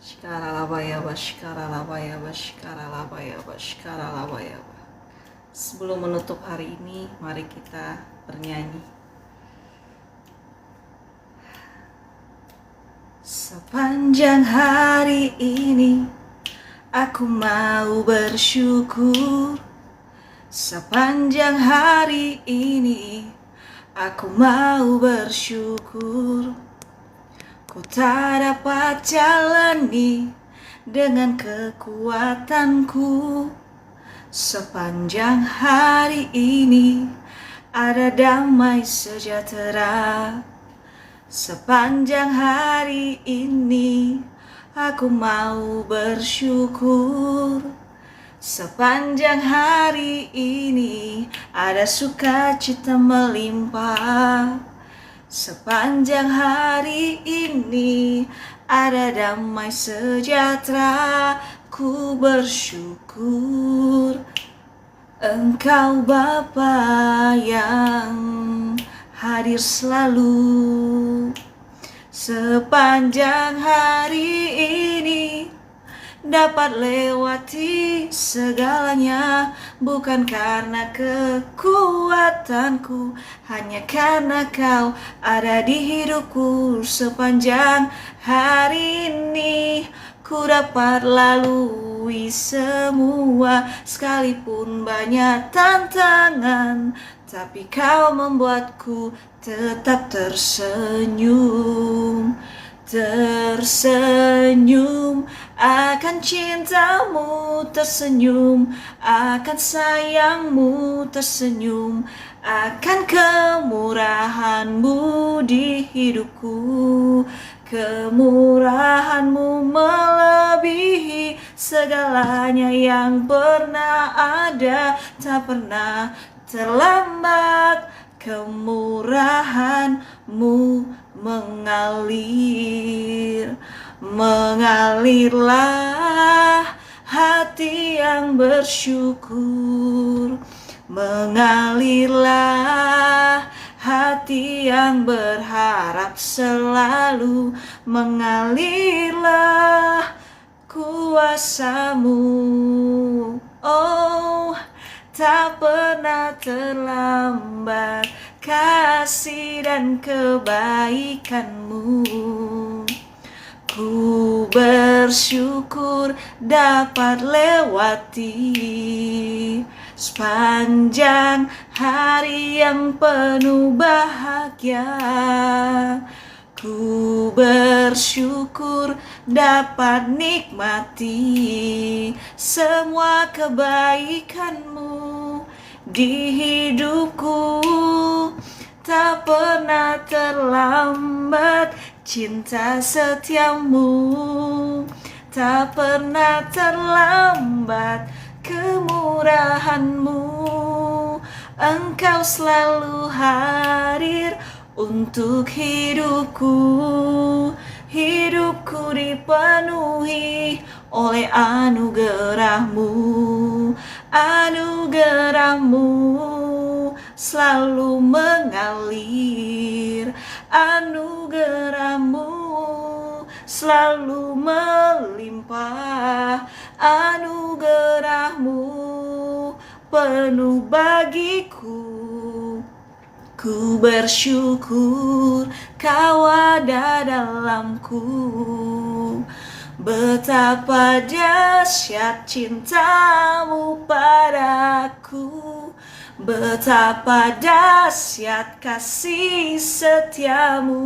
Shikaralabayaba, shikaralabayaba, shikaralabayaba, shikaralabayaba. Sebelum menutup hari ini, mari kita bernyanyi. Sepanjang hari ini, aku mau bersyukur. Sepanjang hari ini, aku mau bersyukur. Ku tak dapat jalani dengan kekuatanku. Sepanjang hari ini ada damai sejahtera. Sepanjang hari ini aku mau bersyukur. Sepanjang hari ini ada sukacita melimpah. Sepanjang hari ini ada damai sejahtera. Ku bersyukur Engkau Bapa yang hadir selalu. Sepanjang hari ini dapat lewati segalanya, bukan karena kekuatanku, hanya karena Kau ada di hidupku. Sepanjang hari ini ku dapat lalui semua, sekalipun banyak tantangan, tapi Kau membuatku tetap tersenyum. Tersenyum akan cintamu, tersenyum akan sayangmu, tersenyum akan kemurahanmu di hidupku. Kemurahanmu melebihi segalanya yang pernah ada, tak pernah terlambat. Kemurahanmu mengalirlah hati yang bersyukur, mengalirlah hati yang berharap selalu, mengalirlah kuasa-Mu. Oh, tak pernah terlambat kasih dan kebaikan-Mu. Ku bersyukur dapat lewati sepanjang hari yang penuh bahagia. Ku bersyukur dapat nikmati semua kebaikan-Mu di hidupku. Tak pernah terlambat cinta setia-Mu, tak pernah terlambat kemurahan-Mu. Engkau selalu hadir untuk hidupku. Hidupku dipenuhi oleh anugerah-Mu. Anugerah-Mu selalu mengalir. Anugerah-Mu selalu melimpah. Anugerah-Mu penuh bagiku. Ku bersyukur Kau ada dalamku. Betapa dahsyat cinta-Mu padaku, betapa dahsyat kasih setia-Mu.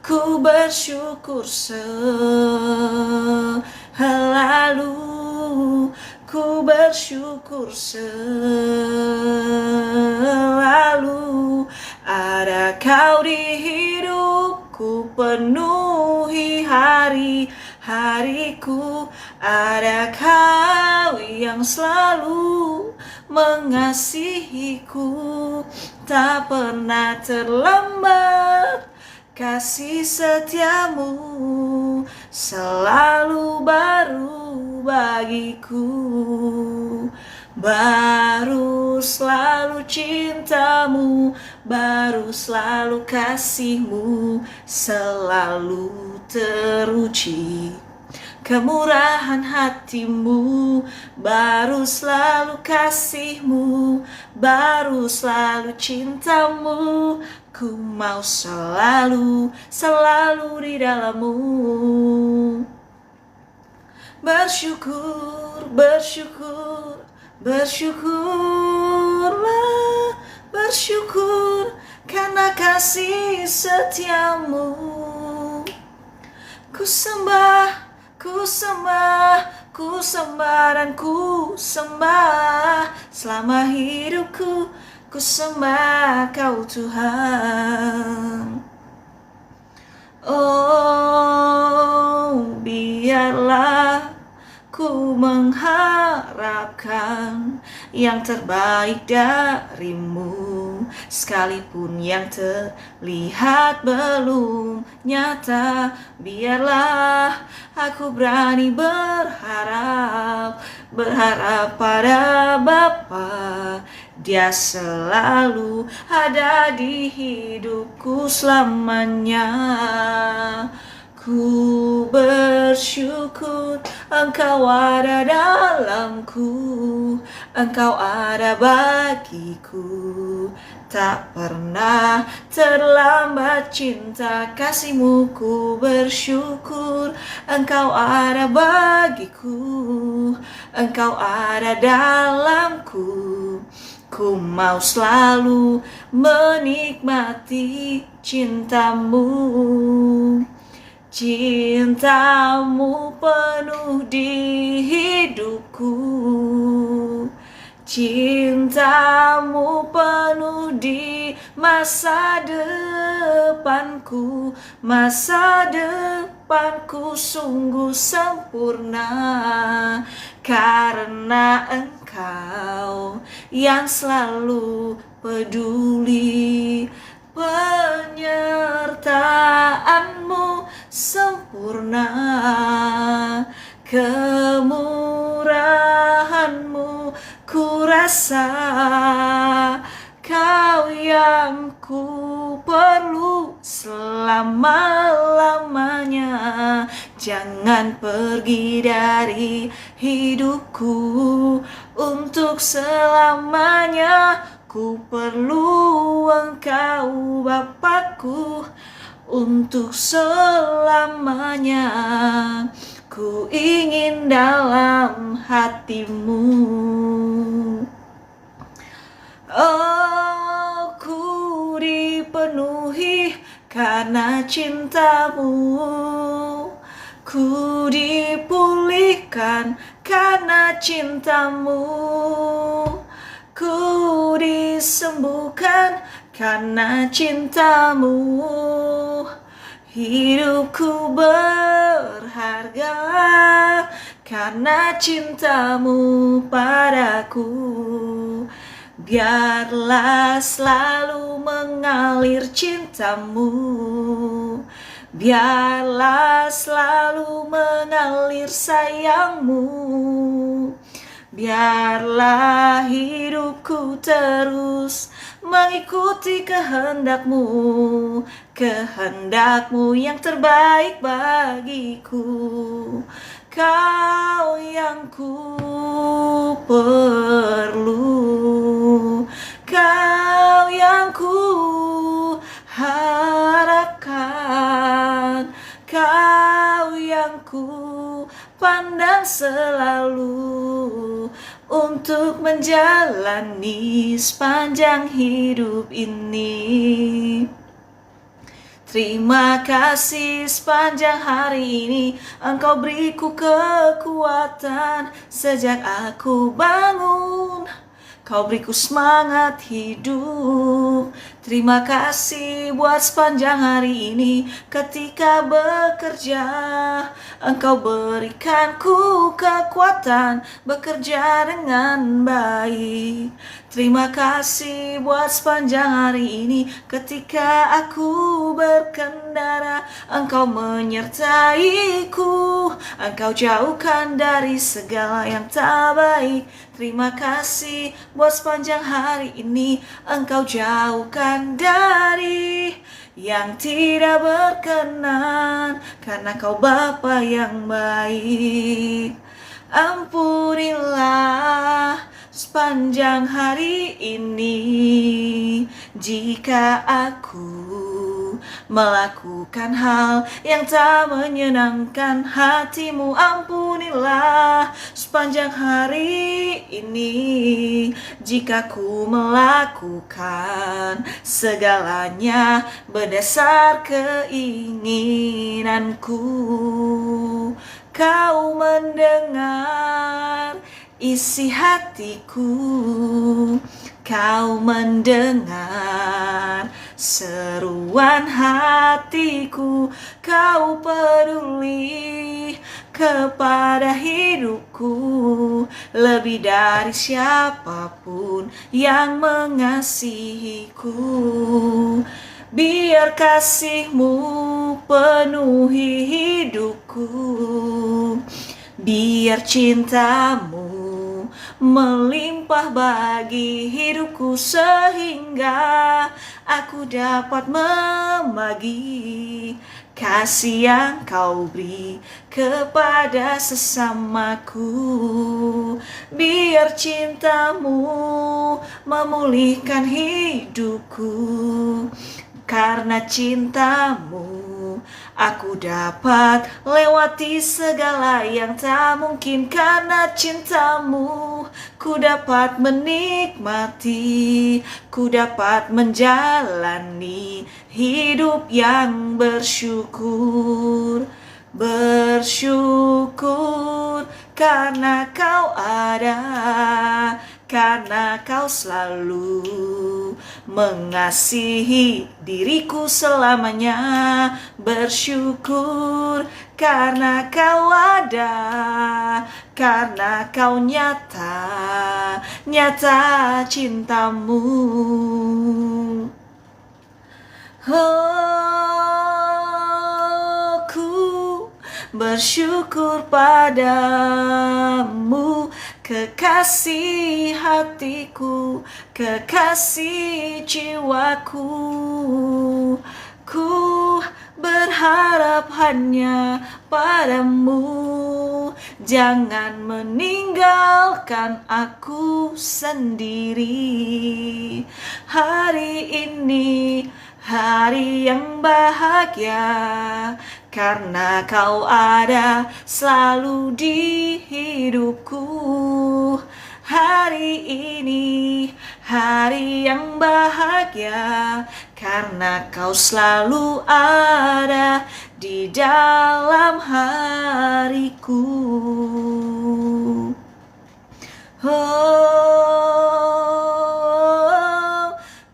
Ku bersyukur selalu, ku bersyukur selalu. Ada Kau di hidupku, penuhi hari-hariku. Ada Kau yang selalu mengasihiku. Tak pernah terlambat kasih setia-Mu, selalu baru bagiku. Baru selalu cinta-Mu, baru selalu kasih-Mu, selalu teruji. Kemurahan hatimu, baru selalu kasihmu, baru selalu cintamu. Ku mau selalu, selalu di dalammu. Bersyukur, bersyukur, bersyukurlah, bersyukur karena kasih setiamu. Ku sembah, ku sembah, ku sembah dan ku sembah selama hidupku. Ku sembah Kau Tuhan. Oh, biarlah ku mengharapkan yang terbaik darimu, sekalipun yang terlihat belum nyata. Biarlah aku berani berharap pada Bapa. Dia selalu ada di hidupku selamanya. Ku bersyukur Engkau ada dalamku, Engkau ada bagiku. Tak pernah terlambat cinta kasih-Mu. Ku bersyukur Engkau ada bagiku, Engkau ada dalamku. Ku mau selalu menikmati cinta-Mu. Cinta-Mu penuh di hidupku, cinta-Mu penuh di masa depanku. Masa depanku sungguh sempurna, karena Engkau yang selalu peduli. Penyertaan-Mu sempurna, kemurahan-Mu ku rasa. Kau yang ku perlu selama-lamanya. Jangan pergi dari hidupku untuk selamanya. Ku perlu Engkau Bapakku untuk selamanya. Ku ingin dalam hati-Mu. Oh, ku dipenuhi karena cinta-Mu. Ku dipulihkan karena cinta-Mu. Ku disembuhkan karena cinta-Mu. Hidupku berharga karena cinta-Mu padaku. Biarlah selalu mengalir cinta-Mu, biarlah selalu mengalir sayang-Mu. Biarlah hidupku terus mengikuti kehendak-Mu, kehendak-Mu yang terbaik bagiku. Kau yang ku perlu, Kau yang ku harapkan, Kau yang ku pandang selalu untuk menjalani sepanjang hidup ini. Terima kasih sepanjang hari ini Engkau beriku kekuatan sejak aku bangun. Kau beriku semangat hidup. Terima kasih buat sepanjang hari ini. Ketika bekerja Engkau berikanku kekuatan bekerja dengan baik. Terima kasih buat sepanjang hari ini. Ketika aku berkendara Engkau menyertaiku, Engkau jauhkan dari segala yang tak baik. Terima kasih buat sepanjang hari ini. Engkau jauhkan dari yang tidak berkenan, karena Kau Bapa yang baik. Ampunilah sepanjang hari ini jika aku melakukan hal yang tak menyenangkan hatimu. Ampunilah sepanjang hari ini jika ku melakukan segalanya berdasar keinginanku. Kau mendengar isi hatiku, Kau mendengar seruan hatiku. Kau peduli kepada hidupku lebih dari siapapun yang mengasihiku. Biar kasih-Mu penuhi hidupku, biar cinta-Mu melimpah bagi hidupku, sehingga aku dapat membagi kasih yang Kau beri kepada sesamaku. Biar cinta-Mu memulihkan hidupku, karena cinta-Mu aku dapat lewati segala yang tak mungkin. Karena cinta-Mu ku dapat menikmati, ku dapat menjalani hidup yang bersyukur. Bersyukur karena Kau ada, karena Kau selalu mengasihi diriku selamanya. Bersyukur karena Kau ada, karena Kau nyata cinta-Mu. Oh, ku bersyukur padamu, kekasih hatiku, kekasih jiwaku. Ku berharap hanya padamu, jangan meninggalkan aku sendiri. Hari ini hari yang bahagia, karena Kau ada selalu di hidupku. Hari ini hari yang bahagia, karena Kau selalu ada di dalam hariku. Oh,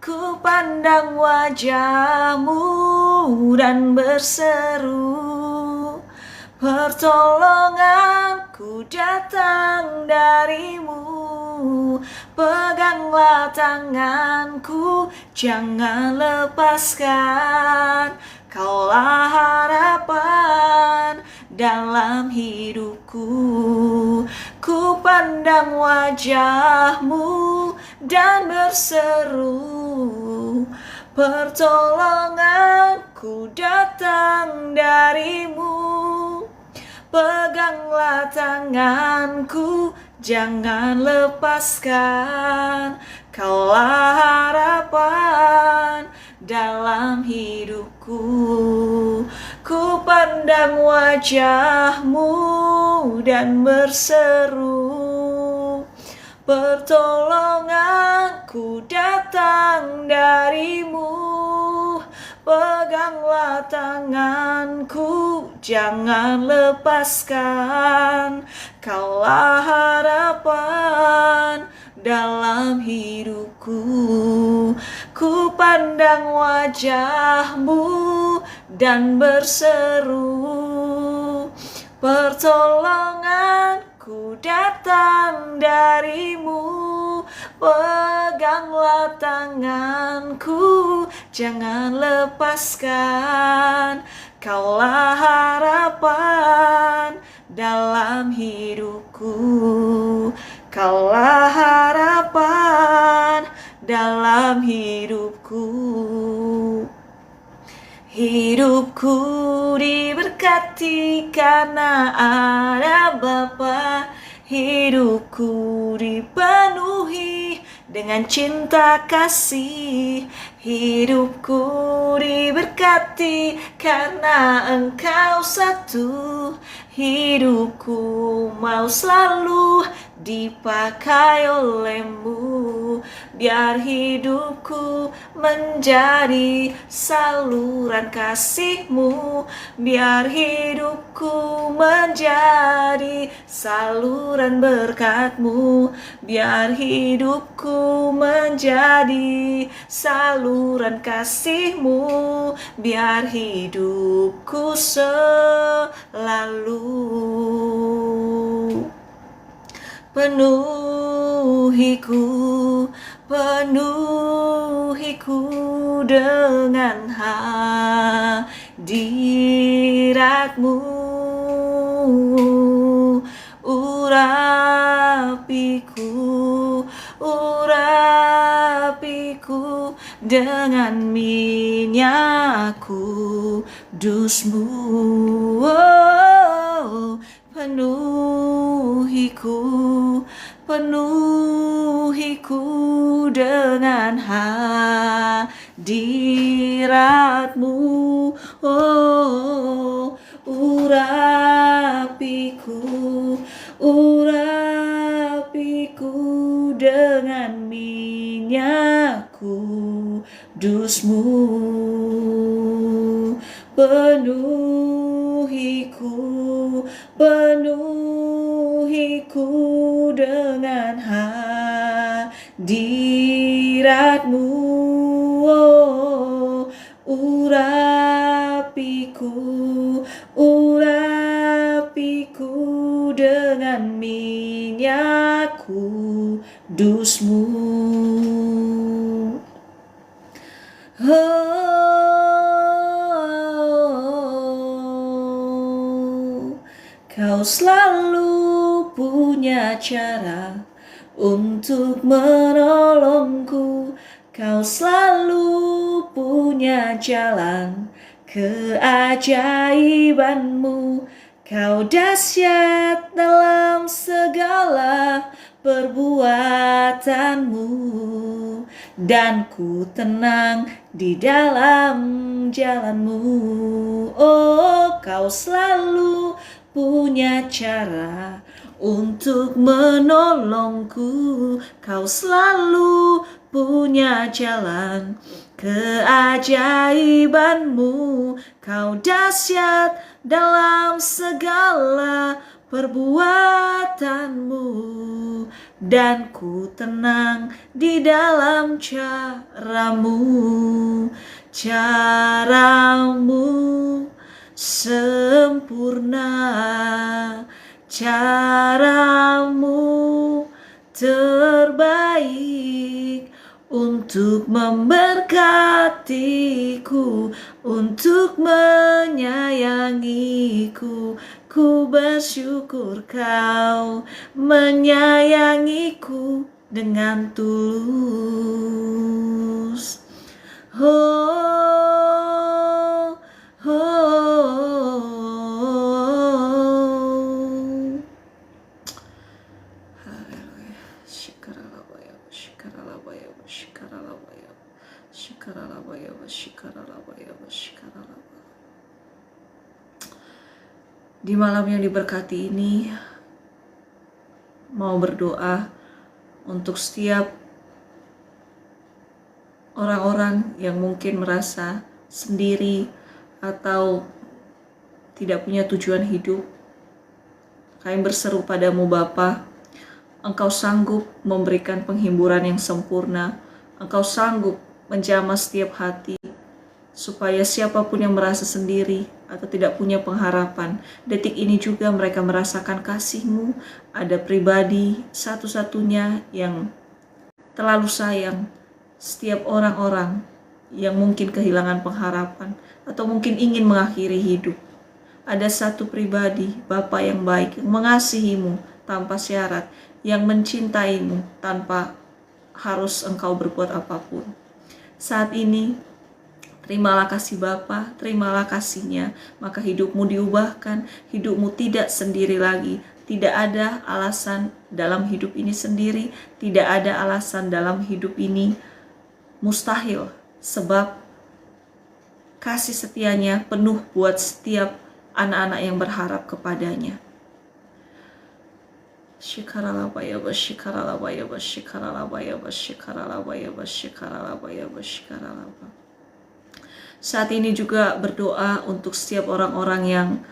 ku pandang wajah-Mu dan berseru, pertolonganku datang dari-Mu. Peganglah tanganku, jangan lepaskan. Kaulah harapan dalam hidupku. Ku pandang wajah-Mu dan berseru, pertolonganku datang dari-Mu. Peganglah tanganku, jangan lepaskan. Kaulah harapan dalam hidupku. Ku pandang wajah-Mu dan berseru, pertolonganku datang dari-Mu. Peganglah tanganku, jangan lepaskan. Kaulah harapan dalam hidupku. Ku pandang wajah-Mu dan berseru, pertolonganku datang dari-Mu. Peganglah tanganku, jangan lepaskan. Kaulah harapan dalam hidupku. Kaulah harapan dalam hidupku. Hidupku diberkati karena ada Bapa. Hidupku dipenuhi dengan cinta kasih. Hidupku diberkati karena Engkau satu. Hidupku mau selalu dipakai oleh-Mu. Biar hidupku menjadi saluran kasih-Mu. Biar hidupku menjadi saluran berkat-Mu. Biar hidupku menjadi saluran kasih-Mu. Biar hidupku selalu penuhiku dengan hadirat-Mu. Urapiku dengan minyak kudus-Mu. Penuhiku dengan hadirat-Mu. Urapiku dengan minyak kudus-Mu. Penuhiku dengan hadirat-Mu. Urapiku dengan minyak kudus-Mu. Kau selalu punya cara untuk menolongku. Kau selalu punya jalan keajaiban-Mu. Kau dahsyat dalam segala perbuatan-Mu, dan ku tenang di dalam jalan-Mu. Oh, Kau selalu punya cara untuk menolongku. Kau selalu punya jalan keajaiban-Mu. Kau dahsyat dalam segala perbuatan-Mu, dan ku tenang di dalam cara-Mu. Cara-Mu sempurna, cara-Mu terbaik untuk memberkatiku, untuk menyayangiku. Ku bersyukur Kau menyayangiku dengan tulus. Oh, Di malam yang diberkati ini, mau berdoa untuk setiap orang-orang yang mungkin merasa sendiri atau tidak punya tujuan hidup. Kami berseru padamu Bapa, Engkau sanggup memberikan penghiburan yang sempurna. Engkau sanggup menjamah setiap hati, supaya siapapun yang merasa sendiri atau tidak punya pengharapan, detik ini juga mereka merasakan kasih-Mu. Ada pribadi satu-satunya yang terlalu sayang setiap orang-orang yang mungkin kehilangan pengharapan atau mungkin ingin mengakhiri hidup. ada satu pribadi, Bapa yang baik, yang mengasihimu tanpa syarat, yang mencintaimu tanpa harus engkau berbuat apapun. Saat ini, terimalah kasih Bapa, terimalah kasih-Nya, maka hidupmu diubahkan, hidupmu tidak sendiri lagi. Tidak ada alasan dalam hidup ini sendiri, tidak ada alasan dalam hidup ini mustahil, sebab kasih setia-Nya penuh buat setiap anak-anak yang berharap kepadanya. Saat ini juga berdoa untuk setiap orang-orang yang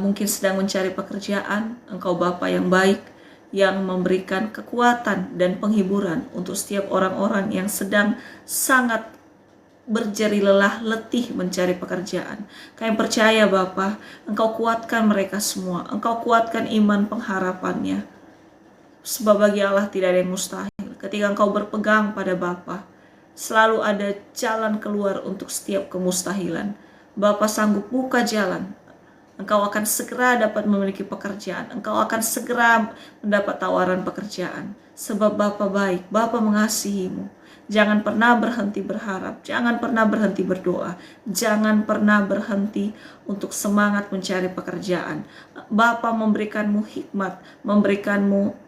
mungkin sedang mencari pekerjaan. Engkau Bapa yang baik, yang memberikan kekuatan dan penghiburan untuk setiap orang-orang yang sedang sangat berjeri lelah letih mencari pekerjaan. Kami percaya Bapa, Engkau kuatkan mereka semua, Engkau kuatkan iman pengharapannya. Sebab bagi Allah tidak ada yang mustahil. Ketika engkau berpegang pada Bapa, selalu ada jalan keluar untuk setiap kemustahilan. Bapa sanggup buka jalan. Engkau akan segera dapat memiliki pekerjaan. Engkau akan segera mendapat tawaran pekerjaan. Sebab Bapa baik, Bapa mengasihimu. Jangan pernah berhenti berharap, jangan pernah berhenti berdoa, jangan pernah berhenti untuk semangat mencari pekerjaan. Bapa memberikanmu hikmat, memberikanmu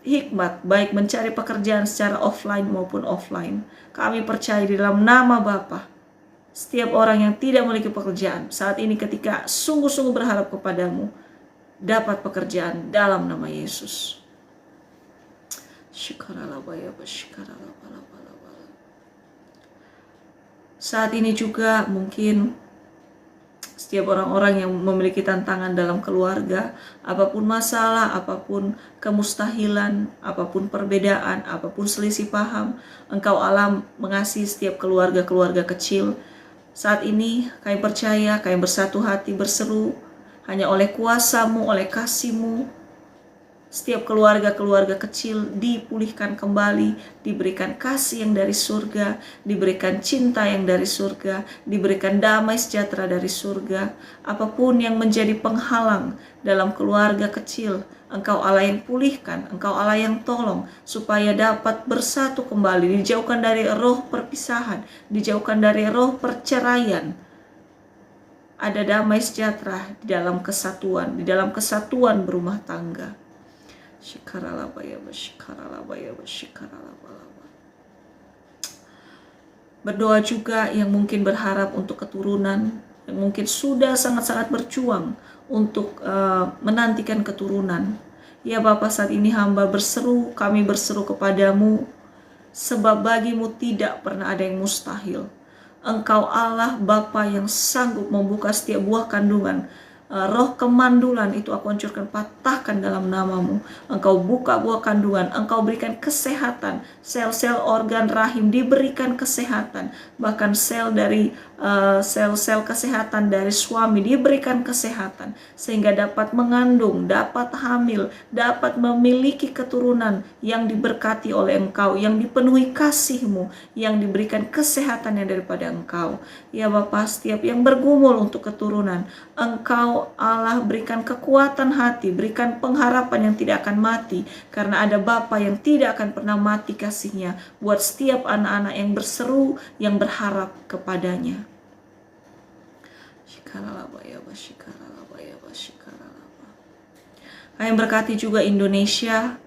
hikmat baik mencari pekerjaan secara offline maupun offline. Kami percaya di dalam nama Bapa, setiap orang yang tidak memiliki pekerjaan saat ini ketika sungguh-sungguh berharap kepadamu dapat pekerjaan dalam nama Yesus. Saat ini juga mungkin setiap orang-orang yang memiliki tantangan dalam keluarga, apapun masalah, apapun kemustahilan, apapun perbedaan, apapun selisih paham, Engkau Allah mengasihi setiap keluarga-keluarga kecil. Saat ini kami percaya, kami bersatu hati berseru, hanya oleh kuasa-Mu, oleh kasih-Mu, setiap keluarga-keluarga kecil dipulihkan kembali, diberikan kasih yang dari surga, diberikan cinta yang dari surga, diberikan damai sejahtera dari surga. Apapun yang menjadi penghalang dalam keluarga kecil, Engkau Allah yang pulihkan, Engkau Allah yang tolong, supaya dapat bersatu kembali, dijauhkan dari roh perpisahan, dijauhkan dari roh perceraian. Ada damai sejahtera di dalam kesatuan berumah tangga. Berdoa juga yang mungkin berharap untuk keturunan, yang mungkin sudah sangat-sangat berjuang untuk menantikan keturunan. Ya Bapa, saat ini hamba berseru, kami berseru kepadamu, sebab bagimu tidak pernah ada yang mustahil. Engkau Allah Bapa yang sanggup membuka setiap buah kandungan. Roh kemandulan itu aku hancurkan, patahkan dalam nama-Mu. Engkau buka buah kandungan, Engkau berikan kesehatan, sel-sel organ rahim diberikan kesehatan, bahkan sel-sel kesehatan dari suami diberikan kesehatan, sehingga dapat mengandung, dapat hamil, dapat memiliki keturunan yang diberkati oleh Engkau, yang dipenuhi kasih-Mu, yang diberikan kesehatan yang daripada Engkau. Ya Bapa, setiap yang bergumul untuk keturunan, Engkau Allah berikan kekuatan hati, berikan pengharapan yang tidak akan mati, karena ada Bapa yang tidak akan pernah mati kasih-Nya buat setiap anak-anak yang berseru, yang berharap kepadanya. Kami berkati juga Indonesia,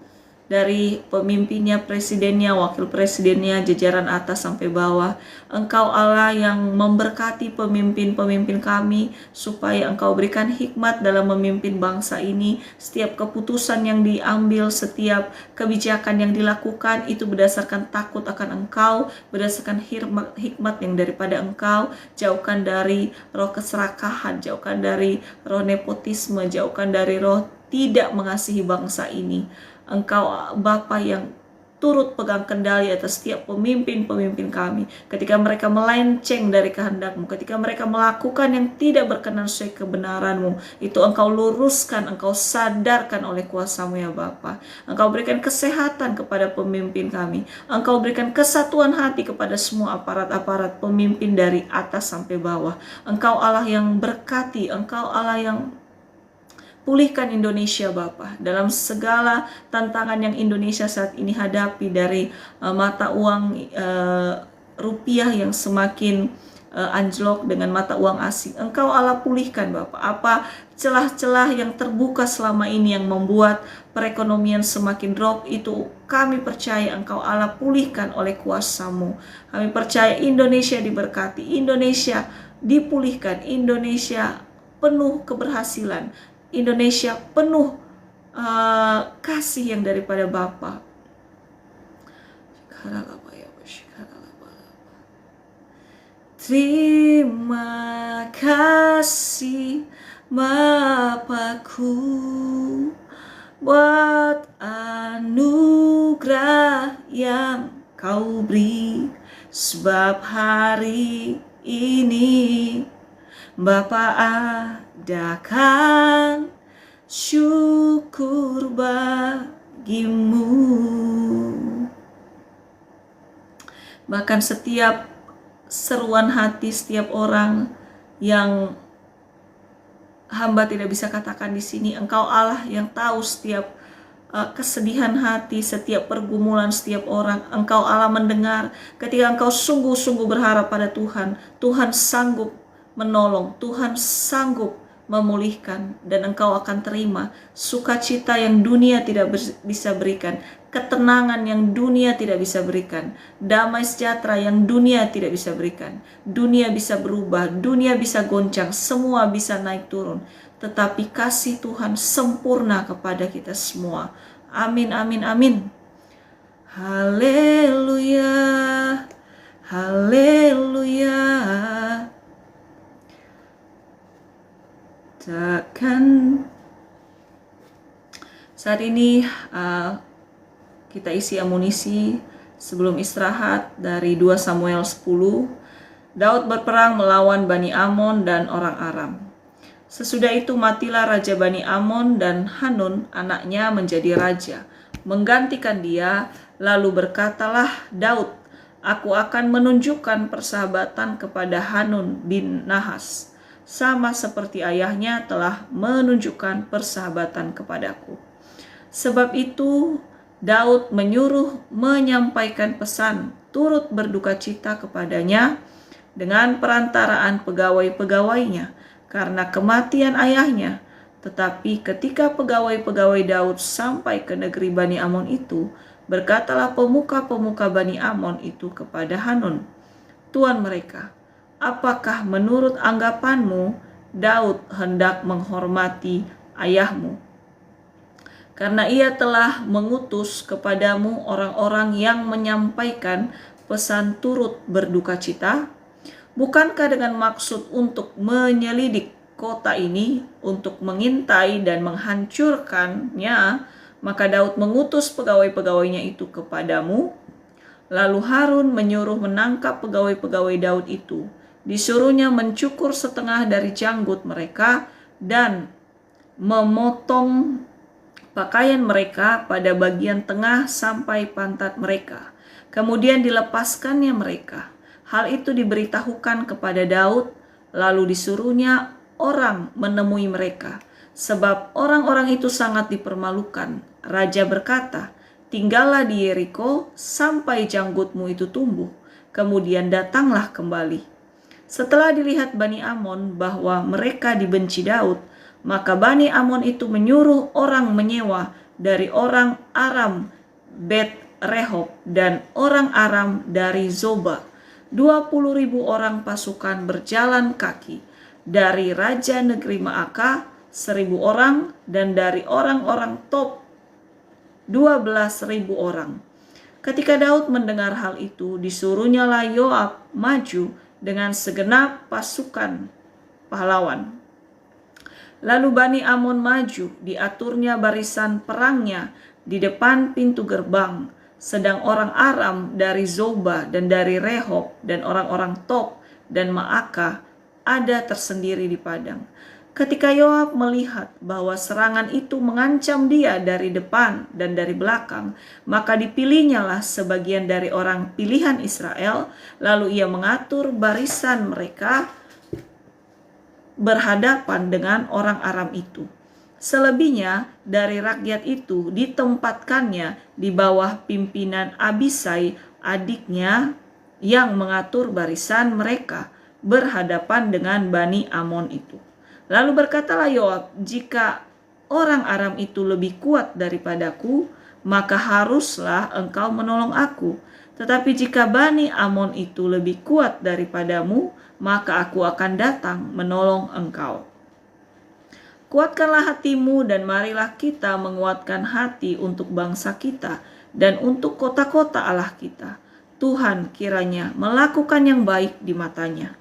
dari pemimpinnya, presidennya, wakil presidennya, jajaran atas sampai bawah. Engkau Allah yang memberkati pemimpin-pemimpin kami, supaya Engkau berikan hikmat dalam memimpin bangsa ini. Setiap keputusan yang diambil, setiap kebijakan yang dilakukan, itu berdasarkan takut akan Engkau, berdasarkan hikmat yang daripada Engkau. Jauhkan dari roh keserakahan, jauhkan dari roh nepotisme, jauhkan dari roh tidak mengasihi bangsa ini. Engkau Bapa yang turut pegang kendali atas setiap pemimpin-pemimpin kami. Ketika mereka melenceng dari kehendak-Mu, ketika mereka melakukan yang tidak berkenan sesuai kebenaran-Mu, itu Engkau luruskan, Engkau sadarkan oleh kuasa-Mu ya Bapa. Engkau berikan kesehatan kepada pemimpin kami. Engkau berikan kesatuan hati kepada semua aparat-aparat pemimpin dari atas sampai bawah. Engkau Allah yang berkati, Engkau Allah yang pulihkan Indonesia Bapa dalam segala tantangan yang Indonesia saat ini hadapi, dari mata uang rupiah yang semakin anjlok dengan mata uang asing. Engkau Allah pulihkan Bapa. Apa celah-celah yang terbuka selama ini yang membuat perekonomian semakin drop, itu kami percaya Engkau Allah pulihkan oleh kuasa-Mu. Kami percaya Indonesia diberkati, Indonesia dipulihkan, Indonesia penuh keberhasilan, Indonesia penuh kasih yang daripada Bapa. Terima kasih Bapakku buat anugerah yang Kau beri, sebab hari ini Bapa adakan syukur bagimu. Bahkan setiap seruan hati setiap orang yang hamba tidak bisa katakan di sini, Engkau Allah yang tahu setiap kesedihan hati, setiap pergumulan setiap orang. Engkau Allah mendengar ketika engkau sungguh-sungguh berharap pada Tuhan. Tuhan sanggup menolong, Tuhan sanggup memulihkan, dan engkau akan terima sukacita yang dunia tidak bisa berikan, ketenangan yang dunia tidak bisa berikan, damai sejahtera yang dunia tidak bisa berikan. Dunia bisa berubah, dunia bisa goncang, semua bisa naik turun, tetapi kasih Tuhan sempurna kepada kita semua. Amin, amin, amin. Haleluya, haleluya. Takkan saat ini kita isi amunisi sebelum istirahat dari 2 Samuel 10. Daud berperang melawan Bani Amon dan orang Aram. Sesudah itu matilah Raja Bani Amon, dan Hanun anaknya menjadi raja menggantikan dia. Lalu berkatalah Daud, aku akan menunjukkan persahabatan kepada Hanun bin Nahas, sama seperti ayahnya telah menunjukkan persahabatan kepadaku. Sebab itu Daud menyuruh menyampaikan pesan turut berduka cita kepadanya dengan perantaraan pegawai-pegawainya karena kematian ayahnya. Tetapi ketika pegawai-pegawai Daud sampai ke negeri Bani Amon itu, berkatalah pemuka-pemuka Bani Amon itu kepada Hanun, tuan mereka, apakah menurut anggapanmu Daud hendak menghormati ayahmu? Karena ia telah mengutus kepadamu orang-orang yang menyampaikan pesan turut berduka cita. Bukankah dengan maksud untuk menyelidik kota ini, untuk mengintai dan menghancurkannya, maka Daud mengutus pegawai-pegawainya itu kepadamu? Lalu Harun menyuruh menangkap pegawai-pegawai Daud itu. Disuruhnya mencukur setengah dari janggut mereka dan memotong pakaian mereka pada bagian tengah sampai pantat mereka. Kemudian dilepaskannya mereka. Hal itu diberitahukan kepada Daud, lalu disuruhnya orang menemui mereka, sebab orang-orang itu sangat dipermalukan. Raja berkata, tinggallah di Yeriko sampai janggutmu itu tumbuh, kemudian datanglah kembali. Setelah dilihat Bani Amon bahwa mereka dibenci Daud, maka Bani Amon itu menyuruh orang menyewa dari orang Aram Bet Rehob dan orang Aram dari Zoba 20.000 orang pasukan berjalan kaki, dari raja negeri Maaka 1.000 orang, dan dari orang-orang Top 12.000 orang. Ketika Daud mendengar hal itu, disuruhnyalah Yoab maju dengan segenap pasukan pahlawan. Lalu Bani Amon maju, diaturnya barisan perangnya di depan pintu gerbang. sedang orang Aram dari Zoba dan dari Rehob dan orang-orang Tob dan Maakah ada tersendiri di padang. Ketika Yoab melihat bahwa serangan itu mengancam dia dari depan dan dari belakang, maka dipilihnya sebagian dari orang pilihan Israel, lalu ia mengatur barisan mereka berhadapan dengan orang Aram itu. Selebihnya dari rakyat itu ditempatkannya di bawah pimpinan Abisai adiknya yang mengatur barisan mereka berhadapan dengan Bani Amon itu. Lalu berkatalah Yoab, jika orang Aram itu lebih kuat daripadaku, maka haruslah engkau menolong aku. Tetapi jika Bani Amon itu lebih kuat daripadamu, maka aku akan datang menolong engkau. Kuatkanlah hatimu dan marilah kita menguatkan hati untuk bangsa kita dan untuk kota-kota Allah kita. Tuhan kiranya melakukan yang baik di matanya.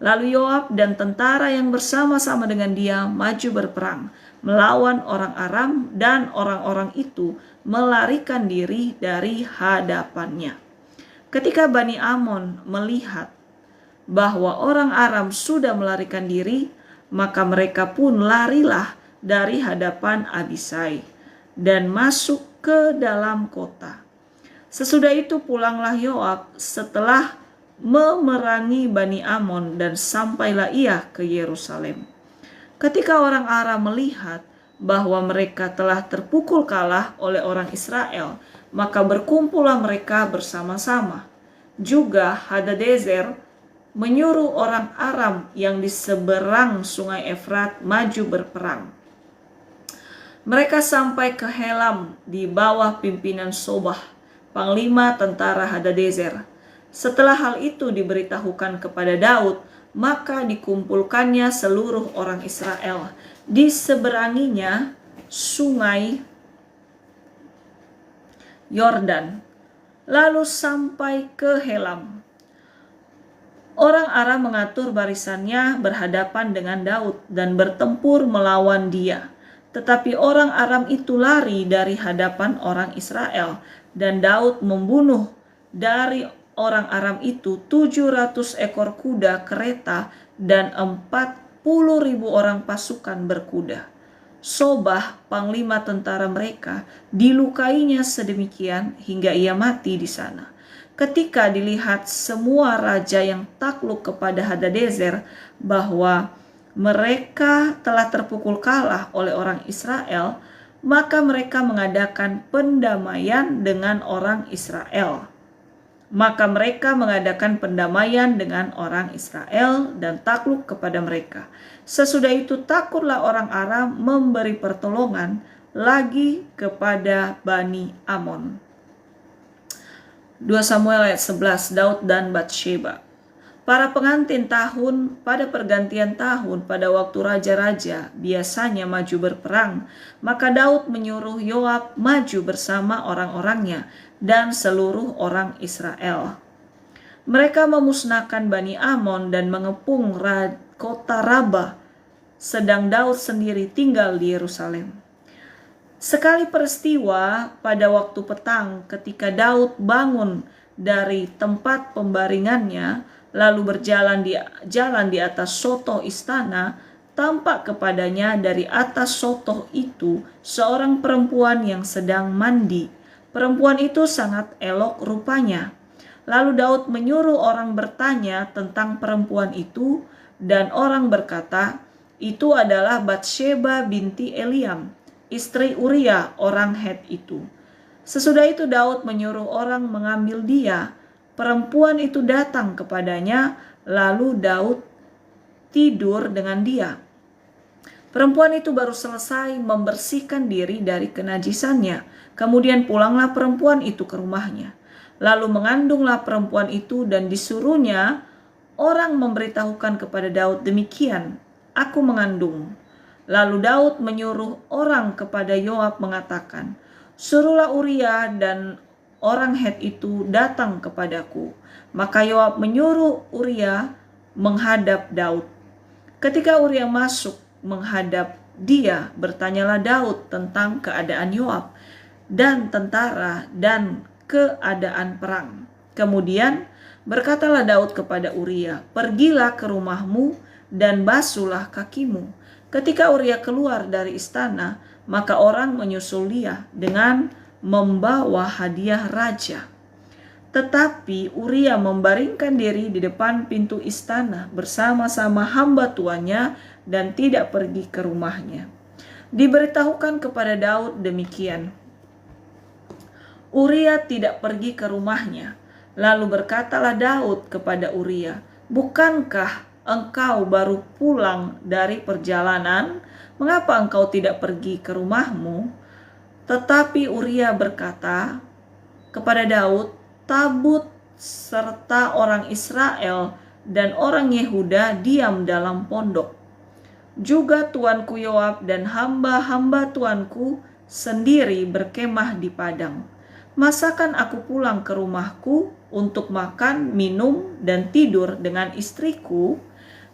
Lalu Yoab dan tentara yang bersama-sama dengan dia maju berperang melawan orang Aram, dan orang-orang itu melarikan diri dari hadapannya. Ketika Bani Amon melihat bahwa orang Aram sudah melarikan diri, maka mereka pun larilah dari hadapan Abisai dan masuk ke dalam kota. Sesudah itu pulanglah Yoab setelah memerangi Bani Amon dan sampailah ia ke Yerusalem. Ketika orang Aram melihat bahwa mereka telah terpukul kalah oleh orang Israel, maka berkumpullah mereka bersama-sama. Juga Hadadezer menyuruh orang Aram yang di seberang sungai Efrat maju berperang. Mereka sampai ke Helam di bawah pimpinan Sobah, panglima tentara Hadadezer. Setelah hal itu diberitahukan kepada Daud, maka dikumpulkannya seluruh orang Israel di seberanginya sungai Yordan, lalu sampai ke Helam. Orang Aram mengatur barisannya berhadapan dengan Daud dan bertempur melawan dia. Tetapi orang Aram itu lari dari hadapan orang Israel, dan Daud membunuh dari orang Aram itu 700 ekor kuda kereta dan 40.000 orang pasukan berkuda. Sobah, panglima tentara mereka, dilukainya sedemikian hingga ia mati di sana. Ketika dilihat semua raja yang takluk kepada Hadadezer bahwa mereka telah terpukul kalah oleh orang Israel, maka mereka mengadakan pendamaian dengan orang Israel. dengan orang Israel dan takluk kepada mereka. Sesudah itu takutlah orang Aram memberi pertolongan lagi kepada Bani Amon. 2 Samuel ayat 11, Daud dan Batsheba. Para pengantin tahun pada pergantian tahun pada waktu raja-raja biasanya maju berperang, maka Daud menyuruh Yoab maju bersama orang-orangnya dan seluruh orang Israel. Mereka memusnahkan Bani Amon dan mengepung kota Rabah, sedang Daud sendiri tinggal di Yerusalem. Sekali peristiwa pada waktu petang ketika Daud bangun dari tempat pembaringannya lalu berjalan di atas sotoh istana, tampak kepadanya dari atas sotoh itu seorang perempuan yang sedang mandi. Perempuan itu sangat elok rupanya. Lalu Daud menyuruh orang bertanya tentang perempuan itu, dan orang berkata, itu adalah Batsheba binti Eliam, istri Uria orang Het itu. Sesudah itu Daud menyuruh orang mengambil dia. Perempuan itu datang kepadanya, lalu Daud tidur dengan dia. Perempuan itu baru selesai membersihkan diri dari kenajisannya. Kemudian pulanglah perempuan itu ke rumahnya. Lalu mengandunglah perempuan itu dan disuruhnya orang memberitahukan kepada Daud demikian, aku mengandung. Lalu Daud menyuruh orang kepada Yoab mengatakan, suruhlah Uria dan orang Het itu datang kepadaku. Maka Yoab menyuruh Uria menghadap Daud. Ketika Uria masuk menghadap dia, bertanyalah Daud tentang keadaan Yoab dan tentara dan keadaan perang. Kemudian berkatalah Daud kepada Uria, "Pergilah ke rumahmu dan basuhlah kakimu." Ketika Uria keluar dari istana, maka orang menyusul dia dengan membawa hadiah raja. Tetapi Uria membaringkan diri di depan pintu istana bersama-sama hamba tuannya dan tidak pergi ke rumahnya. Diberitahukan kepada Daud demikian. Uria tidak pergi ke rumahnya. Lalu berkatalah Daud kepada Uria, "Bukankah engkau baru pulang dari perjalanan? Mengapa engkau tidak pergi ke rumahmu?" Tetapi Uria berkata kepada Daud, "Tabut serta orang Israel dan orang Yehuda diam dalam pondok. Juga tuanku Yoab dan hamba-hamba tuanku sendiri berkemah di padang. Masakan aku pulang ke rumahku untuk makan, minum, dan tidur dengan istriku?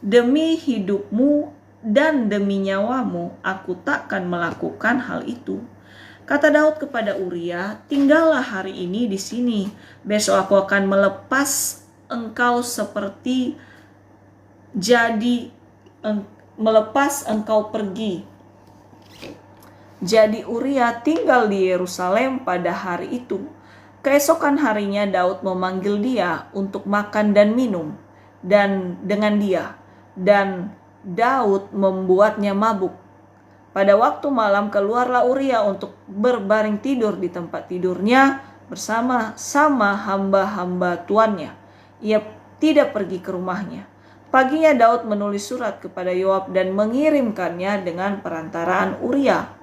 Demi hidupmu dan demi nyawamu, aku takkan melakukan hal itu." Kata Daud kepada Uria, "Tinggallah hari ini di sini. Besok aku akan melepas engkau melepas engkau pergi." Jadi Uria tinggal di Yerusalem pada hari itu. Keesokan harinya Daud memanggil dia untuk makan dan minum dengan dia, dan Daud membuatnya mabuk. Pada waktu malam keluarlah Uria untuk berbaring tidur di tempat tidurnya bersama-sama hamba-hamba tuannya. Ia tidak pergi ke rumahnya. Paginya Daud menulis surat kepada Yoab dan mengirimkannya dengan perantaraan Uria.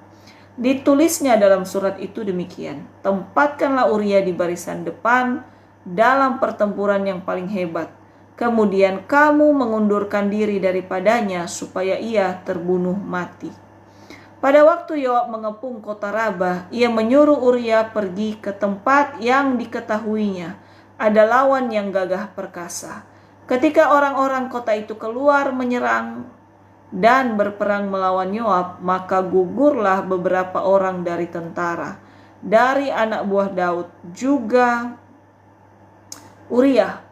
Ditulisnya dalam surat itu demikian, "Tempatkanlah Uria di barisan depan dalam pertempuran yang paling hebat. Kemudian kamu mengundurkan diri daripadanya supaya ia terbunuh mati." Pada waktu Yoab mengepung kota Rabah, ia menyuruh Uria pergi ke tempat yang diketahuinya ada lawan yang gagah perkasa. Ketika orang-orang kota itu keluar menyerang dan berperang melawan Yoab, maka gugurlah beberapa orang dari tentara, dari anak buah Daud, juga Uria,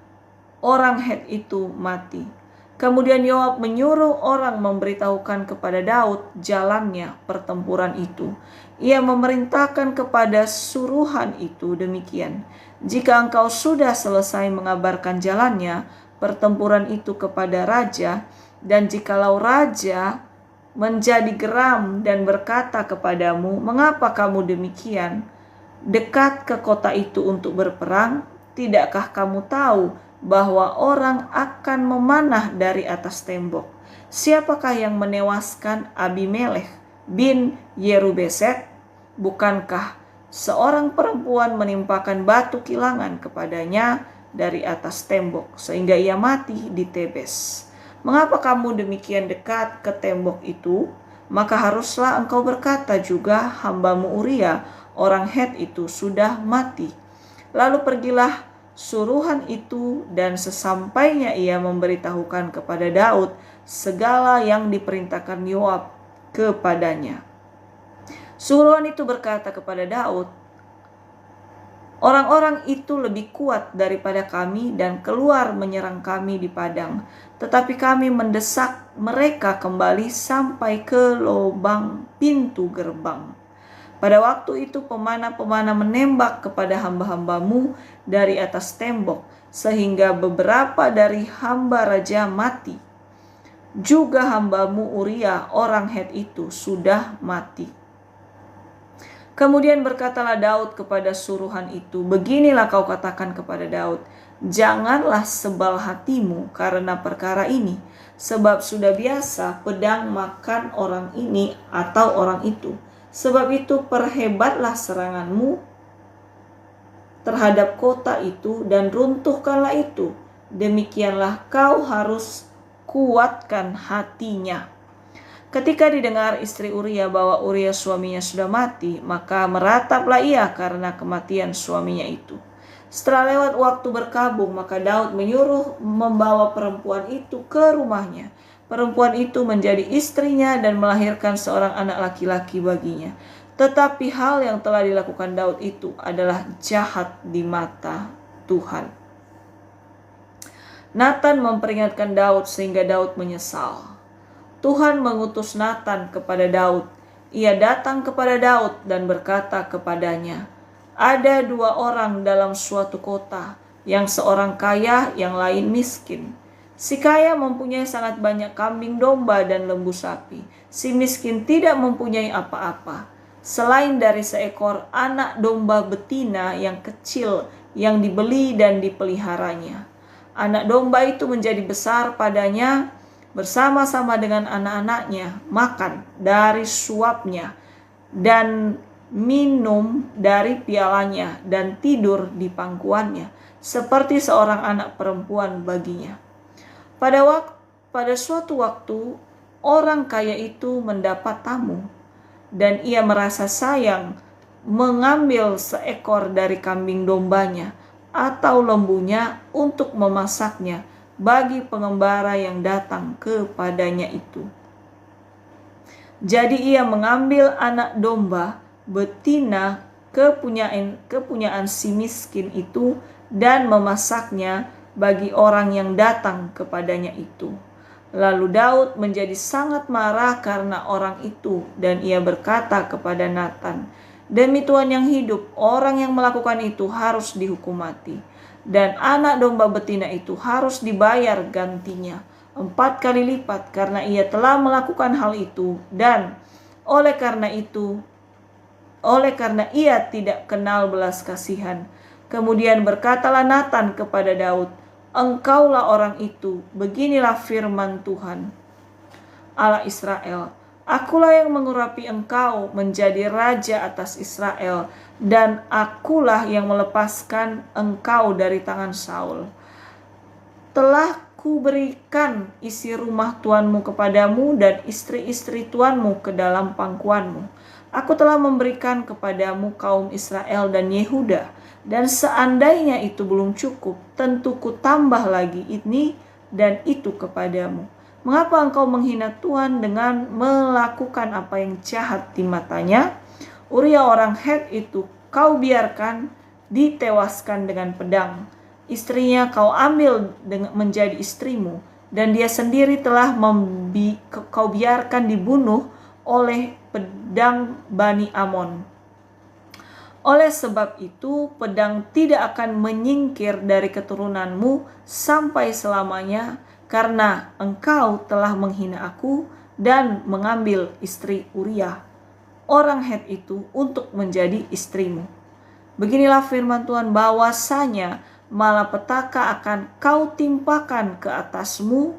orang Het itu mati. Kemudian Yoab menyuruh orang memberitahukan kepada Daud jalannya pertempuran itu. Ia memerintahkan kepada suruhan itu demikian, "Jika engkau sudah selesai mengabarkan jalannya pertempuran itu kepada raja, dan jikalau raja menjadi geram dan berkata kepadamu, 'Mengapa kamu demikian dekat ke kota itu untuk berperang? Tidakkah kamu tahu bahwa orang akan memanah dari atas tembok? Siapakah yang menewaskan Abimelekh bin Yerubeset? Bukankah seorang perempuan menimpakan batu kilangan kepadanya dari atas tembok sehingga ia mati di Tebes? Mengapa kamu demikian dekat ke tembok itu? Maka haruslah engkau berkata juga, hambamu Uria, orang Het itu sudah mati." Lalu pergilah suruhan itu, dan sesampainya ia memberitahukan kepada Daud segala yang diperintahkan Yoab kepadanya. Suruhan itu berkata kepada Daud, "Orang-orang itu lebih kuat daripada kami dan keluar menyerang kami di padang, tetapi kami mendesak mereka kembali sampai ke lubang pintu gerbang." Pada waktu itu pemanah-pemanah menembak kepada hamba-hambamu dari atas tembok, sehingga beberapa dari hamba raja mati. Juga hambamu Uria orang Het itu sudah mati. Kemudian berkatalah Daud kepada suruhan itu, "Beginilah kau katakan kepada Daud, janganlah sebal hatimu karena perkara ini, sebab sudah biasa pedang makan orang ini atau orang itu. Sebab itu perhebatlah seranganmu terhadap kota itu dan runtuhkanlah itu. Demikianlah kau harus kuatkan hatinya." Ketika didengar istri Uria bahwa Uria suaminya sudah mati, maka merataplah ia karena kematian suaminya itu. Setelah lewat waktu berkabung, maka Daud menyuruh membawa perempuan itu ke rumahnya. Perempuan itu menjadi istrinya dan melahirkan seorang anak laki-laki baginya. Tetapi hal yang telah dilakukan Daud itu adalah jahat di mata Tuhan. Nathan memperingatkan Daud sehingga Daud menyesal. Tuhan mengutus Nathan kepada Daud. Ia datang kepada Daud dan berkata kepadanya, "Ada dua orang dalam suatu kota, yang seorang kaya, yang lain miskin. Si kaya mempunyai sangat banyak kambing domba dan lembu sapi. Si miskin tidak mempunyai apa-apa, selain dari seekor anak domba betina yang kecil yang dibeli dan dipeliharanya. Anak domba itu menjadi besar padanya, bersama-sama dengan anak-anaknya, makan dari suapnya dan minum dari pialanya dan tidur di pangkuannya, seperti seorang anak perempuan baginya. Pada suatu waktu, orang kaya itu mendapat tamu, dan ia merasa sayang mengambil seekor dari kambing dombanya atau lembunya untuk memasaknya bagi pengembara yang datang kepadanya itu. Jadi ia mengambil anak domba betina kepunyaan si miskin itu dan memasaknya bagi orang yang datang kepadanya itu. Lalu Daud menjadi sangat marah karena orang itu, dan ia berkata kepada Nathan, "Demi Tuhan yang hidup, orang yang melakukan itu harus dihukum mati, dan anak domba betina itu harus dibayar gantinya 4 kali lipat karena ia telah melakukan hal itu, dan oleh karena ia tidak kenal belas kasihan." Kemudian berkatalah Nathan kepada Daud, "Engkaulah orang itu, beginilah firman Tuhan Allah Israel, akulah yang mengurapi engkau menjadi raja atas Israel, dan akulah yang melepaskan engkau dari tangan Saul. Telah kuberikan isi rumah tuanmu kepadamu dan istri-istri tuanmu ke dalam pangkuanmu. Aku telah memberikan kepadamu kaum Israel dan Yehuda, dan seandainya itu belum cukup, tentu ku tambah lagi ini dan itu kepadamu. Mengapa engkau menghina Tuhan dengan melakukan apa yang jahat di matanya? Uria orang Het itu kau biarkan ditewaskan dengan pedang. Istrinya kau ambil menjadi istrimu, dan dia sendiri telah kau biarkan dibunuh oleh pedang Bani Amon. Oleh sebab itu, pedang tidak akan menyingkir dari keturunanmu sampai selamanya, karena engkau telah menghina aku dan mengambil istri Uria, orang Het itu, untuk menjadi istrimu. Beginilah firman Tuhan, bahwasanya malapetaka akan kutimpakan ke atasmu,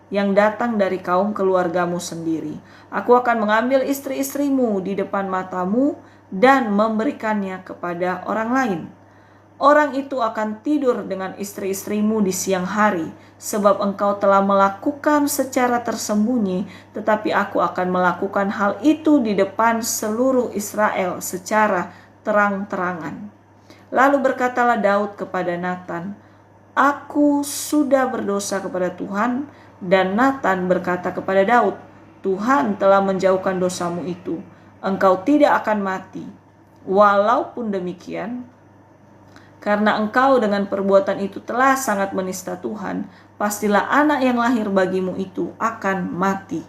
yang datang dari kaum keluargamu sendiri. Aku akan mengambil istri-istrimu di depan matamu dan memberikannya kepada orang lain. Orang itu akan tidur dengan istri-istrimu di siang hari, sebab engkau telah melakukan secara tersembunyi, tetapi aku akan melakukan hal itu di depan seluruh Israel secara terang-terangan. Lalu berkatalah Daud kepada Nathan, "Aku sudah berdosa kepada Tuhan." Dan Nathan berkata kepada Daud, "Tuhan telah menjauhkan dosamu itu. Engkau tidak akan mati. Walaupun demikian, karena engkau dengan perbuatan itu telah sangat menista Tuhan, pastilah anak yang lahir bagimu itu akan mati."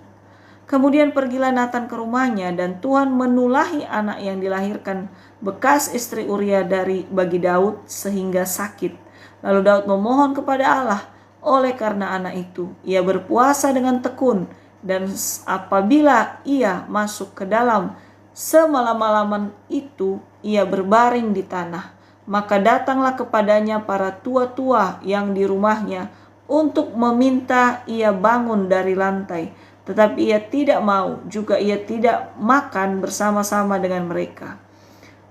Kemudian pergilah Nathan ke rumahnya, dan Tuhan menulahi anak yang dilahirkan bekas istri Uria bagi Daud sehingga sakit. Lalu Daud memohon kepada Allah oleh karena anak itu. Ia berpuasa dengan tekun, dan apabila ia masuk ke dalam semalam-malaman itu, ia berbaring di tanah. Maka datanglah kepadanya para tua-tua yang di rumahnya untuk meminta ia bangun dari lantai. Tetapi ia tidak mau, juga ia tidak makan bersama-sama dengan mereka.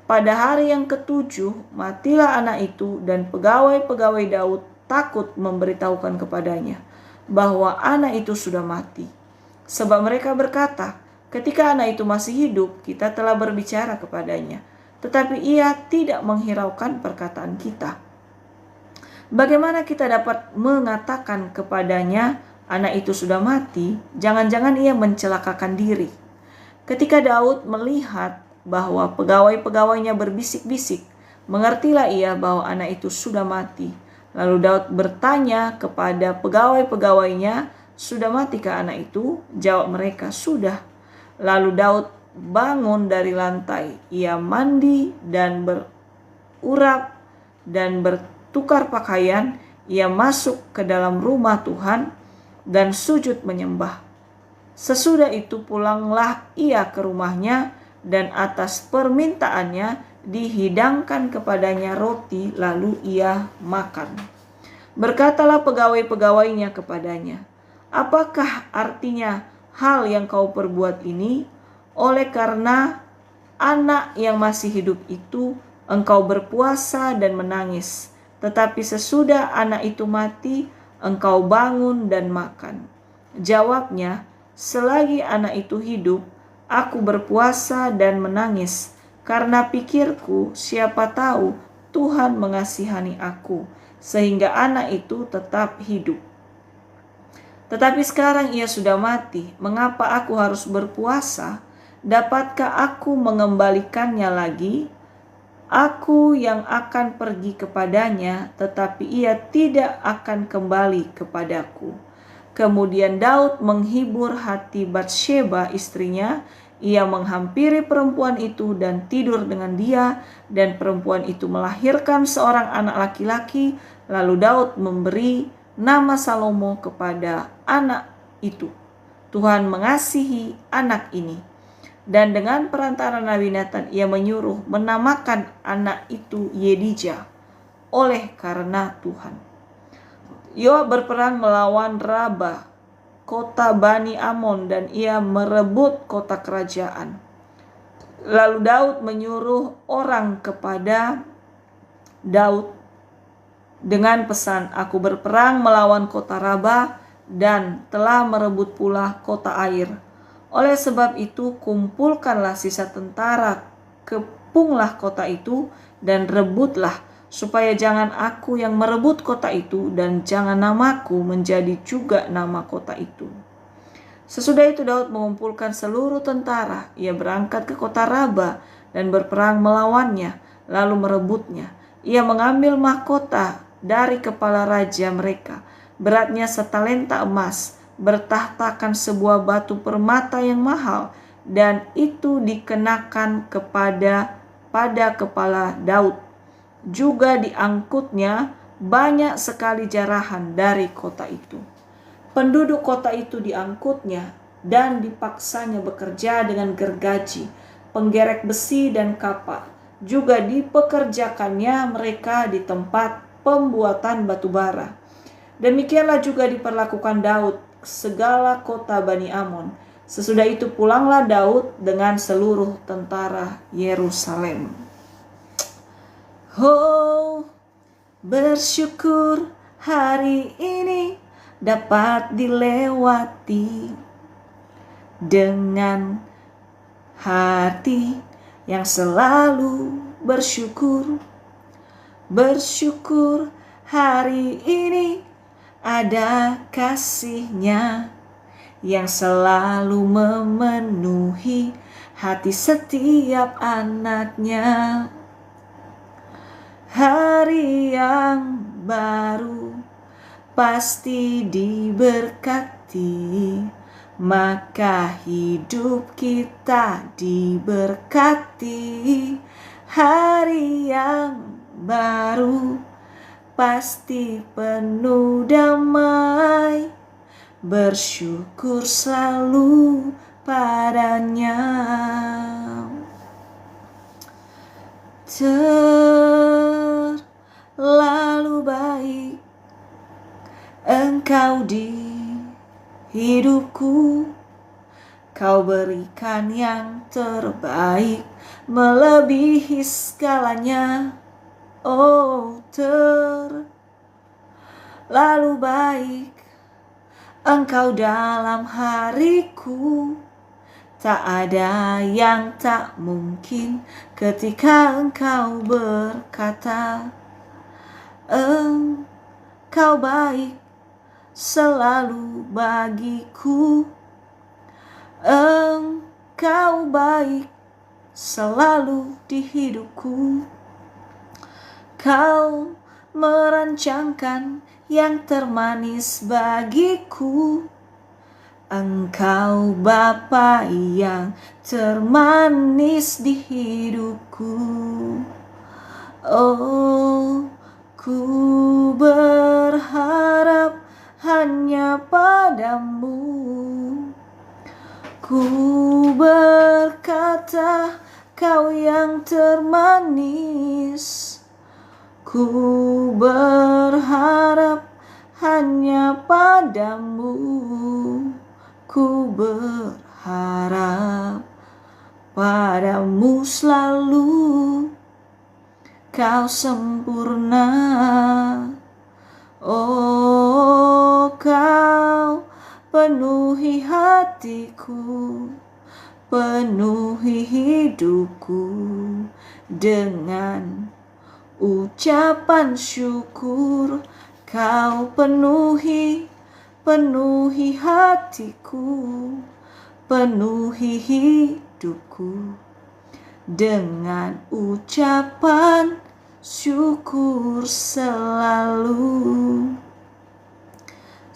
Pada hari yang ke-7, matilah anak itu, dan pegawai-pegawai Daud takut memberitahukan kepadanya bahwa anak itu sudah mati. Sebab mereka berkata, "Ketika anak itu masih hidup, kita telah berbicara kepadanya, tetapi ia tidak menghiraukan perkataan kita. Bagaimana kita dapat mengatakan kepadanya anak itu sudah mati, jangan-jangan ia mencelakakan diri. Ketika Daud melihat bahwa pegawai-pegawainya berbisik-bisik, mengertilah ia bahwa anak itu sudah mati. Lalu Daud bertanya kepada pegawai-pegawainya, "Sudah matikah anak itu?" Jawab mereka, "Sudah." Lalu Daud bangun dari lantai. Ia mandi dan berurap dan bertukar pakaian. Ia masuk ke dalam rumah Tuhan dan sujud menyembah. Sesudah itu pulanglah ia ke rumahnya, dan atas permintaannya dihidangkan kepadanya roti, lalu ia makan. Berkatalah pegawai-pegawainya kepadanya, "Apakah artinya hal yang kau perbuat ini? Oleh karena anak yang masih hidup itu, engkau berpuasa dan menangis. Tetapi sesudah anak itu mati, engkau bangun dan makan." Jawabnya, "Selagi anak itu hidup, aku berpuasa dan menangis, karena pikirku, siapa tahu Tuhan mengasihani aku, sehingga anak itu tetap hidup. Tetapi sekarang ia sudah mati, mengapa aku harus berpuasa? Dapatkah aku mengembalikannya lagi? Aku yang akan pergi kepadanya, tetapi ia tidak akan kembali kepadaku." Kemudian Daud menghibur hati Batsheba istrinya. Ia menghampiri perempuan itu dan tidur dengan dia, dan perempuan itu melahirkan seorang anak laki-laki. Lalu Daud memberi nama Salomo kepada anak itu. Tuhan mengasihi anak ini. Dan dengan perantara Nabi Nathan ia menyuruh menamakan anak itu Yedijah, oleh karena Tuhan. Yoab berperang melawan Raba, kota Bani Amon, dan ia merebut kota kerajaan. Lalu Daud menyuruh orang kepada Daud dengan pesan, "Aku berperang melawan kota Raba dan telah merebut pula kota air. Oleh sebab itu kumpulkanlah sisa tentara, kepunglah kota itu dan rebutlah, supaya jangan aku yang merebut kota itu dan jangan namaku menjadi juga nama kota itu." Sesudah itu Daud mengumpulkan seluruh tentara. Ia berangkat ke kota Raba dan berperang melawannya, lalu merebutnya. Ia mengambil mahkota dari kepala raja mereka, beratnya setalenta emas, bertahtakan sebuah batu permata yang mahal, dan itu dikenakan pada kepala Daud. Juga diangkutnya banyak sekali jarahan dari kota itu. Penduduk kota itu diangkutnya dan dipaksanya bekerja dengan gergaji, penggerek besi dan kapak. Juga dipekerjakannya mereka di tempat pembuatan batu bara. Demikianlah juga diperlakukan Daud segala kota Bani Amon. Sesudah itu pulanglah Daud dengan seluruh tentara Yerusalem. Oh, bersyukur hari ini dapat dilewati dengan hati yang selalu bersyukur. Bersyukur hari ini ada kasih-Nya yang selalu memenuhi hati setiap anak-Nya. Hari yang baru pasti diberkati, maka hidup kita diberkati. Hari yang baru pasti penuh damai, bersyukur selalu padanya. Terlalu baik Engkau di hidupku, Kau berikan yang terbaik melebihi segalanya. Oh, terlalu baik Engkau dalam hariku. Tak ada yang tak mungkin ketika Engkau berkata, Engkau baik selalu bagiku. Engkau baik selalu di hidupku. Kau merancangkan yang termanis bagiku. Engkau Bapa yang termanis di hidupku. Oh, ku berharap hanya padamu. Ku berkata, Kau yang termanis. Ku berharap hanya padamu. Ku berharap padamu selalu. Kau sempurna. Oh, Kau penuhi hatiku, penuhi hidupku dengan ucapan syukur. Kau penuhi hatiku, penuhi hidupku dengan ucapan syukur selalu.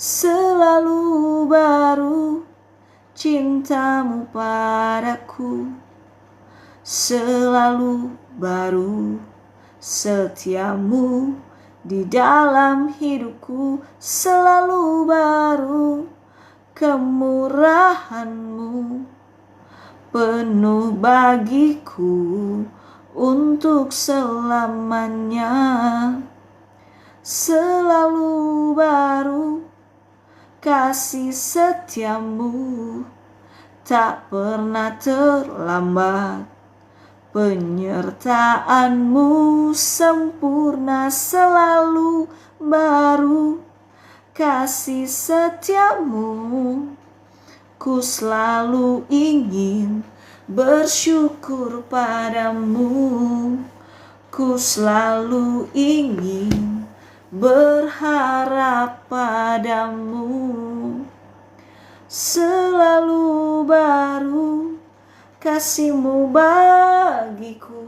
Selalu baru cintamu padaku, selalu baru setiamu di dalam hidupku, selalu baru kemurahanmu penuh bagiku untuk selamanya. Selalu baru kasih setiamu, tak pernah terlambat. Penyertaanmu sempurna, selalu baru kasih setiamu. Ku selalu ingin bersyukur padamu. Ku selalu ingin berharap padamu. Selalu baru kasih-Mu bagiku,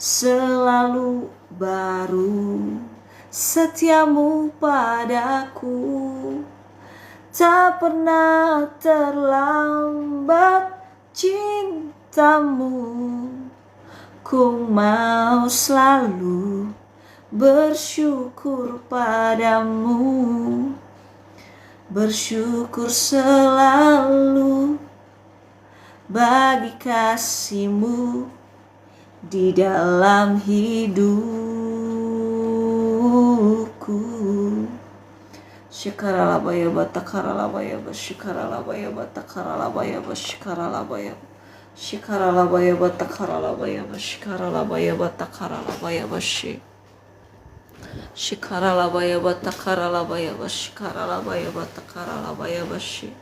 selalu baru setiamu padaku. Tak pernah terlambat cintamu. Ku mau selalu bersyukur padamu, bersyukur selalu bagi kasih-Mu di dalam hidupku. Shikaralabaya batakaralabaya bashikaralabaya batakaralabaya bashikaralabaya shikaralabaya batakaralabaya bashikaralabaya batakaralabaya bashi shikaralabaya batakaralabaya bashikaralabaya batakaralabaya bashi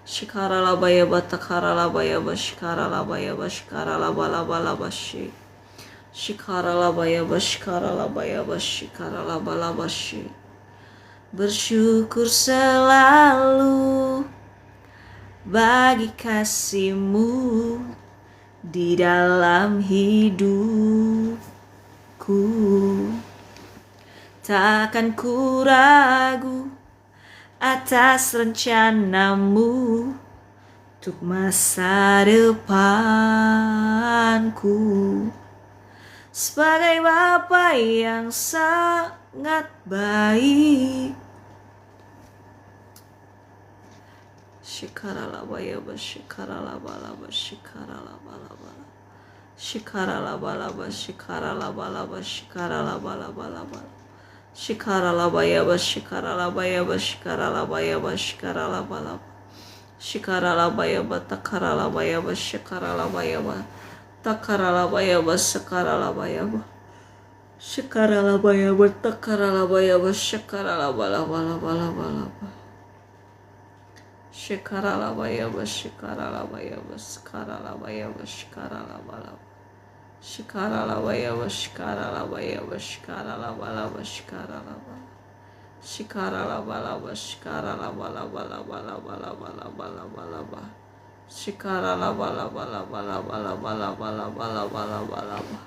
shikaralabaya batakaralabaya bashikaralabaya bashikaralabalabala bashi shikaralabaya bashikaralabaya bashikaralabalabashi. Bersyukur selalu bagi kasih-Mu di dalam hidupku. Takkan ku ragu atas rencana-Mu untuk masa depanku. Sebagai Bapa yang sangat baik. Shikaralabaya bashikaralabalaba shikaralabalaba shikaralabalaba shikaralabalaba shikaralabalabalaba shikaralabaya bashikaralabaya bashikaralabaya bashikaralabalaba shikaralabaya batakaralabaya bashikaralabaya takaralabaya basakaralabaya shikaralabaya batakaralabaya bashikaralabalabalaba shikaralabaya bashikaralabaya baskaralabaya bashikaralabalaba shikaralabaya bashikaralabaya bashikaralabalaba shikaralaba Shikara laba laba, shikara laba laba laba laba laba laba laba laba. Shikara laba laba laba laba laba laba laba laba laba laba.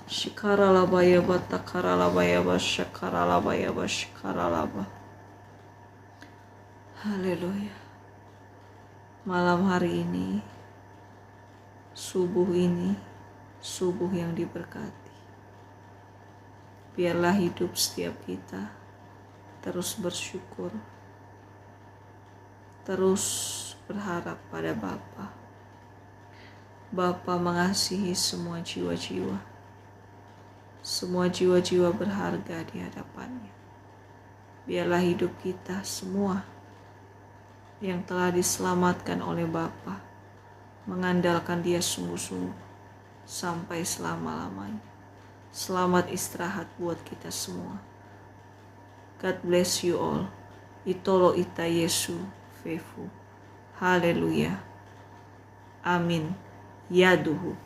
Shikara laba yaba takara laba yaba shakara laba yaba shikara laba. Haleluya. Malam hari ini, subuh ini, subuh yang diberkati. Biarlah hidup setiap kita terus bersyukur, terus berharap pada Bapa. Bapa mengasihi semua jiwa-jiwa. Semua jiwa-jiwa berharga di hadapannya. Biarlah hidup kita semua yang telah diselamatkan oleh Bapa mengandalkan Dia sungguh-sungguh sampai selama-lamanya. Selamat istirahat buat kita semua. God bless you all. Itolo ita Yesu fefu. Haleluya. Amin. Yaduhu.